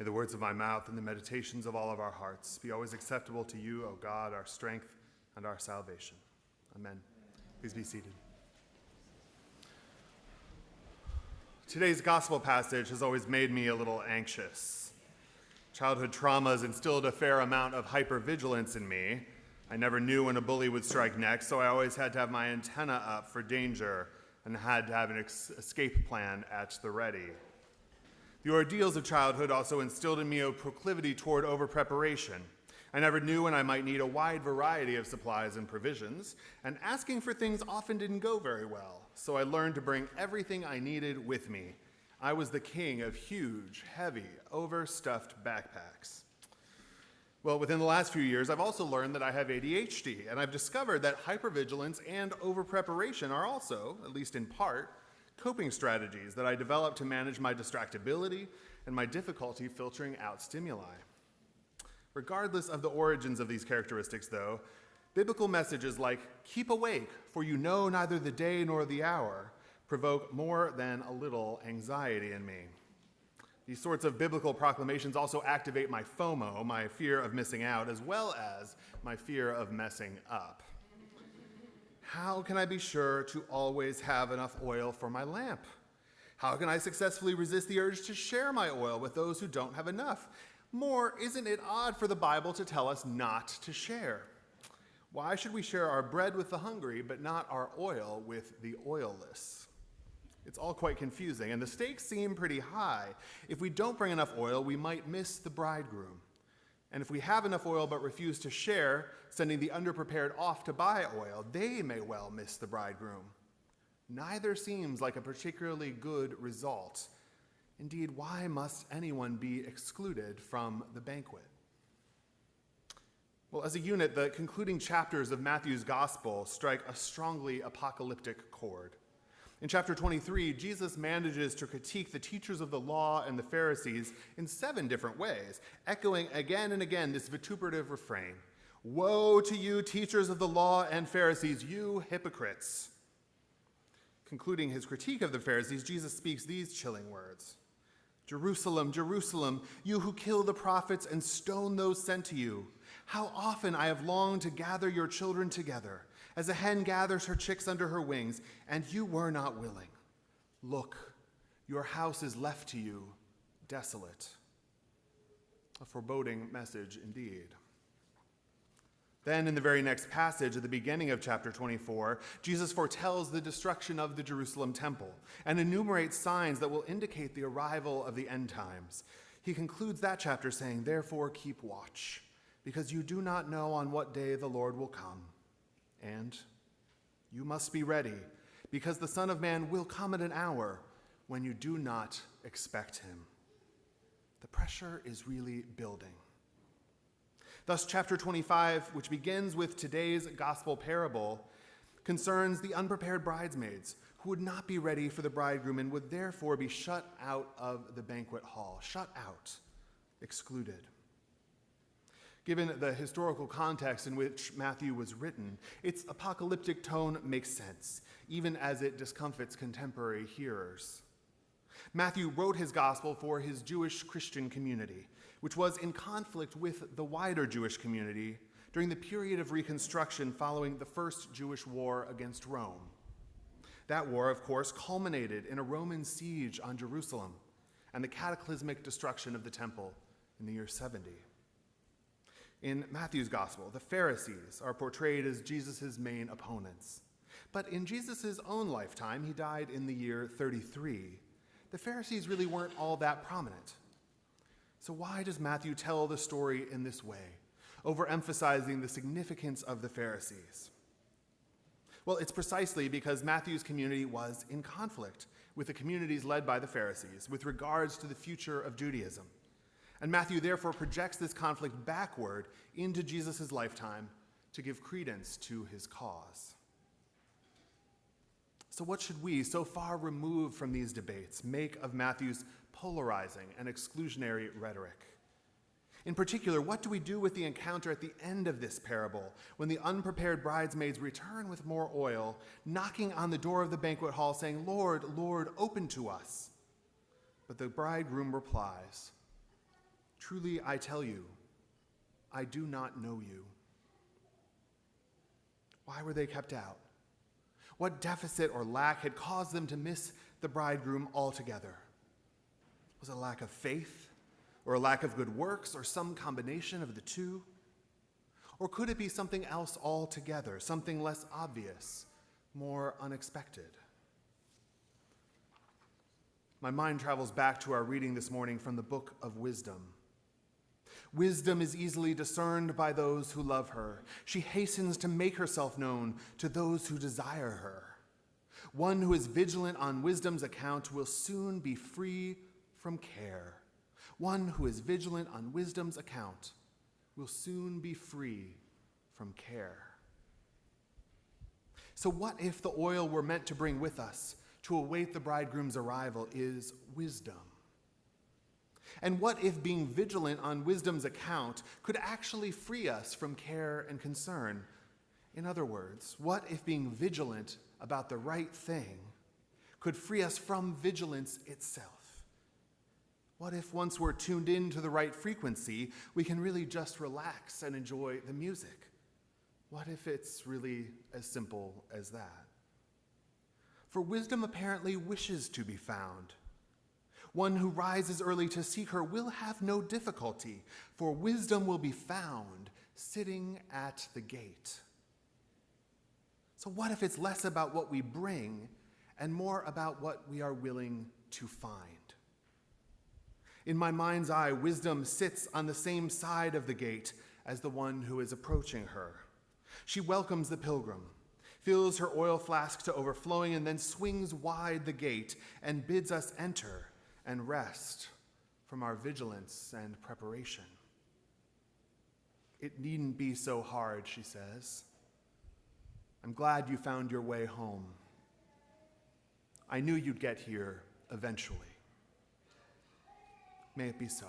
May the words of my mouth and the meditations of all of our hearts be always acceptable to you, O God, our strength and our salvation. Amen. Please be seated. Today's gospel passage has always made me a little anxious. Childhood traumas instilled a fair amount of hypervigilance in me. I never knew when a bully would strike next, so I always had to have my antenna up for danger and had to have an escape plan at the ready. The ordeals of childhood also instilled in me a proclivity toward over-preparation. I never knew when I might need a wide variety of supplies and provisions, and asking for things often didn't go very well, so I learned to bring everything I needed with me. I was the king of huge, heavy, overstuffed backpacks. Well, within the last few years, I've also learned that I have ADHD, and I've discovered that hypervigilance and over-preparation are also, at least in part, coping strategies that I developed to manage my distractibility and my difficulty filtering out stimuli. Regardless of the origins of these characteristics, though, biblical messages like, "Keep awake, for you know neither the day nor the hour," provoke more than a little anxiety in me. These sorts of biblical proclamations also activate my FOMO, my fear of missing out, as well as my fear of messing up. How can I be sure to always have enough oil for my lamp? How can I successfully resist the urge to share my oil with those who don't have enough? More, isn't it odd for the Bible to tell us not to share? Why should we share our bread with the hungry, but not our oil with the oilless? It's all quite confusing, and the stakes seem pretty high. If we don't bring enough oil, we might miss the bridegroom. And if we have enough oil but refuse to share, sending the underprepared off to buy oil, they may well miss the bridegroom. Neither seems like a particularly good result. Indeed, why must anyone be excluded from the banquet? Well, as a unit, the concluding chapters of Matthew's gospel strike a strongly apocalyptic chord. In chapter 23, Jesus manages to critique the teachers of the law and the Pharisees in 7 different ways, echoing again and again this vituperative refrain: "Woe to you, teachers of the law and Pharisees, you hypocrites." Concluding his critique of the Pharisees, Jesus speaks these chilling words: "Jerusalem, Jerusalem, you who kill the prophets and stone those sent to you, how often I have longed to gather your children together, as a hen gathers her chicks under her wings, and you were not willing. Look, your house is left to you desolate." A foreboding message indeed. Then in the very next passage at the beginning of chapter 24, Jesus foretells the destruction of the Jerusalem temple and enumerates signs that will indicate the arrival of the end times. He concludes that chapter saying, "Therefore keep watch, because you do not know on what day the Lord will come. And you must be ready, because the Son of Man will come at an hour when you do not expect him." The pressure is really building. Thus, chapter 25, which begins with today's gospel parable, concerns the unprepared bridesmaids who would not be ready for the bridegroom and would therefore be shut out of the banquet hall, shut out, excluded. Given the historical context in which Matthew was written, its apocalyptic tone makes sense, even as it discomfits contemporary hearers. Matthew wrote his gospel for his Jewish Christian community, which was in conflict with the wider Jewish community during the period of Reconstruction following the First Jewish War against Rome. That war, of course, culminated in a Roman siege on Jerusalem and the cataclysmic destruction of the temple in the year 70. In Matthew's gospel, the Pharisees are portrayed as Jesus' main opponents. But in Jesus' own lifetime, he died in the year 33, the Pharisees really weren't all that prominent. So why does Matthew tell the story in this way, overemphasizing the significance of the Pharisees? Well, it's precisely because Matthew's community was in conflict with the communities led by the Pharisees with regards to the future of Judaism. And Matthew therefore projects this conflict backward into Jesus' lifetime to give credence to his cause. So what should we, so far removed from these debates, make of Matthew's polarizing and exclusionary rhetoric? In particular, what do we do with the encounter at the end of this parable when the unprepared bridesmaids return with more oil, knocking on the door of the banquet hall saying, "Lord, Lord, open to us"? But the bridegroom replies, Truly, I tell you, I do not know you. Why were they kept out? What deficit or lack had caused them to miss the bridegroom altogether? Was it a lack of faith, or a lack of good works, or some combination of the two? Or could it be something else altogether, something less obvious, more unexpected? My mind travels back to our reading this morning from the book of Wisdom. Wisdom is easily discerned by those who love her. She hastens to make herself known to those who desire her. One who is vigilant on wisdom's account will soon be free from care. One who is vigilant on wisdom's account will soon be free from care. So what if the oil we're meant to bring with us to await the bridegroom's arrival is wisdom? And what if being vigilant on wisdom's account could actually free us from care and concern? In other words, what if being vigilant about the right thing could free us from vigilance itself? What if once we're tuned in to the right frequency, we can really just relax and enjoy the music? What if it's really as simple as that? For wisdom apparently wishes to be found. One who rises early to seek her will have no difficulty, for wisdom will be found sitting at the gate. So what if it's less about what we bring and more about what we are willing to find? In my mind's eye, wisdom sits on the same side of the gate as the one who is approaching her. She welcomes the pilgrim, fills her oil flask to overflowing, and then swings wide the gate and bids us enter and rest from our vigilance and preparation. It needn't be so hard, she says. I'm glad you found your way home. I knew you'd get here eventually. May it be so.